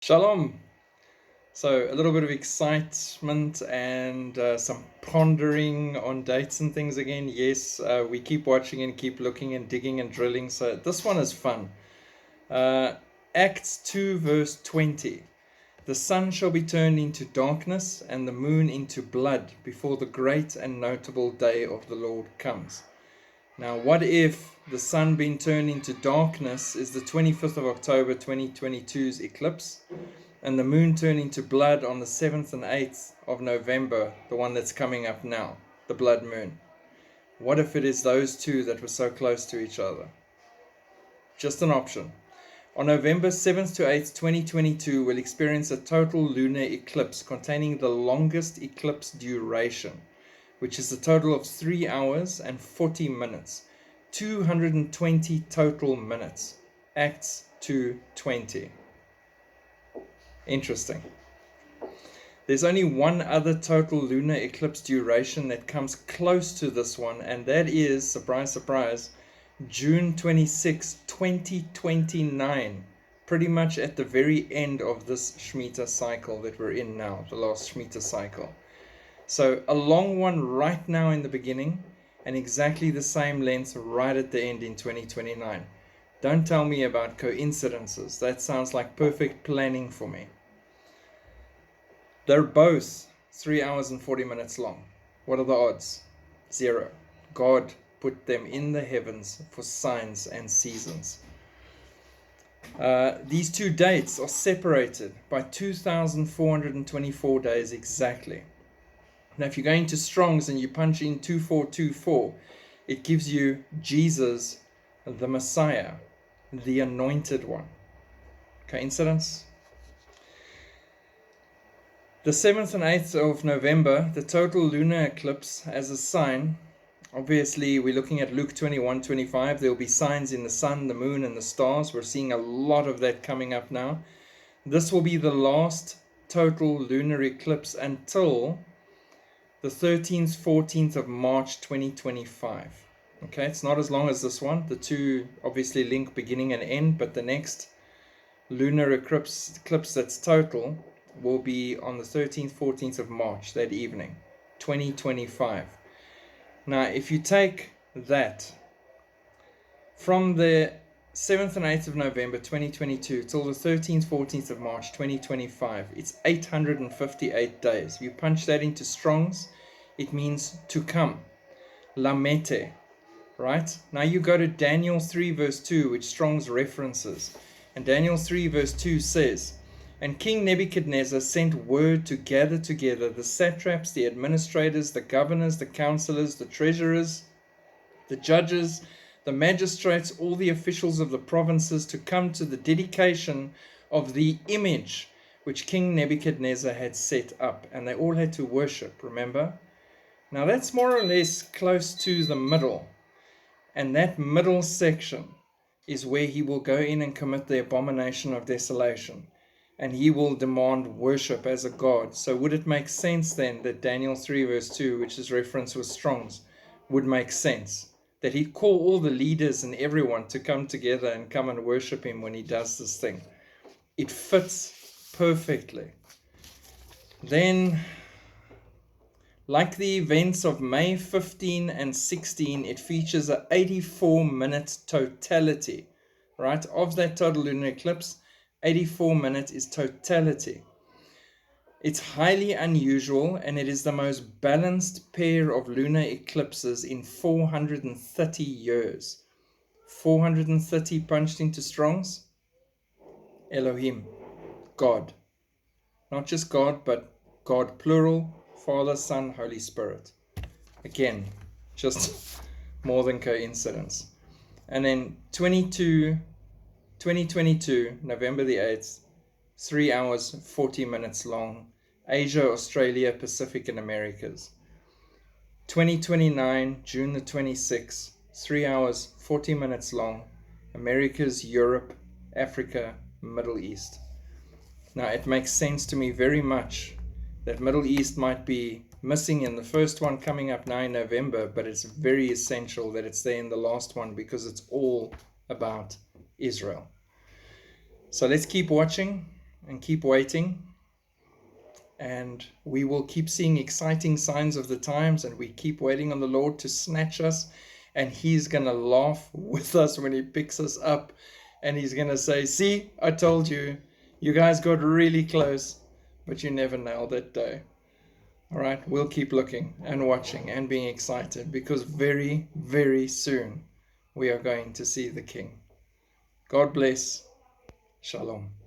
Shalom. So a little bit of excitement and some pondering on dates and things again. Yes, we keep watching and keep looking and digging and drilling. So this one is fun. Acts 2 verse 20. The sun shall be turned into darkness and the moon into blood before the great and notable day of the Lord comes. Now, what if the sun being turned into darkness is the 25th of October 2022's eclipse, and the moon turning to blood on the 7th and 8th of November, the one that's coming up now, the blood moon? What if it is those two that were so close to each other? Just an option. On November 7th to 8th, 2022, we'll experience a total lunar eclipse containing the longest eclipse duration, which is a total of 3 hours and 40 minutes, 220 total minutes. Acts 2:20. Interesting. There's only one other total lunar eclipse duration that comes close to this one, and that is, surprise, surprise, June 26, 2029. Pretty much at the very end of this Shemitah cycle that we're in now, the last Shemitah cycle. So a long one right now in the beginning, and exactly the same length right at the end in 2029. Don't tell me about coincidences. That sounds like perfect planning for me. They're both 3 hours and 40 minutes long. What are the odds? 0. God put them in the heavens for signs and seasons. These two dates are separated by 2,424 days exactly. Now, if you're going to Strong's and you punch in 2424, it gives you Jesus, the Messiah, the Anointed One. Coincidence? The 7th and 8th of November, the total lunar eclipse as a sign. Obviously, we're looking at Luke 21:25. There will be signs in the sun, the moon, and the stars. We're seeing a lot of that coming up now. This will be the last total lunar eclipse until the 13th, 14th of March 2025. Okay, it's not as long as this one. The two obviously link beginning and end, but the next lunar eclipse that's total will be on the 13th, 14th of March, that evening, 2025. Now, if you take that from the 7th and 8th of November 2022 till the 13th, 14th of March 2025, it's 858 days. If you punch that into Strong's, it means to come. Lamete, right? Now you go to Daniel 3 verse 2, which Strong's references. And Daniel 3 verse 2 says, "And King Nebuchadnezzar sent word to gather together the satraps, the administrators, the governors, the counselors, the treasurers, the judges, the magistrates, all the officials of the provinces to come to the dedication of the image which King Nebuchadnezzar had set up." And they all had to worship, remember? Now that's more or less close to the middle. And that middle section is where he will go in and commit the abomination of desolation. And he will demand worship as a god. So would it make sense then that Daniel 3 verse 2, which is referenced with Strong's, would make sense? That he'd call all the leaders and everyone to come together and come and worship him when he does this thing. It fits perfectly. Then, like the events of May 15 and 16, it features an 84-minute totality, right? Of that total lunar eclipse, 84 minutes is totality. It's highly unusual, and it is the most balanced pair of lunar eclipses in 430 years. 430 punched into Strong's. Elohim, God. Not just God, but God plural, Father, Son, Holy Spirit. Again, just more than coincidence. And then 2022, November the 8th, 3 hours, 40 minutes long. Asia, Australia, Pacific, and Americas. 2029, June the 26th, 3 hours, 40 minutes long. Americas, Europe, Africa, Middle East. Now, it makes sense to me very much that Middle East might be missing in the first one coming up now in November, but it's very essential that it's there in the last one because it's all about Israel. So let's keep watching. and keep waiting. And we will keep seeing exciting signs of the times, and we keep waiting on the Lord to snatch us. And He's going to laugh with us when He picks us up. And He's going to say, see, I told you, you guys got really close, but you never nailed that day. All right, we'll keep looking and watching and being excited, because very, very soon we are going to see the King. God bless. Shalom.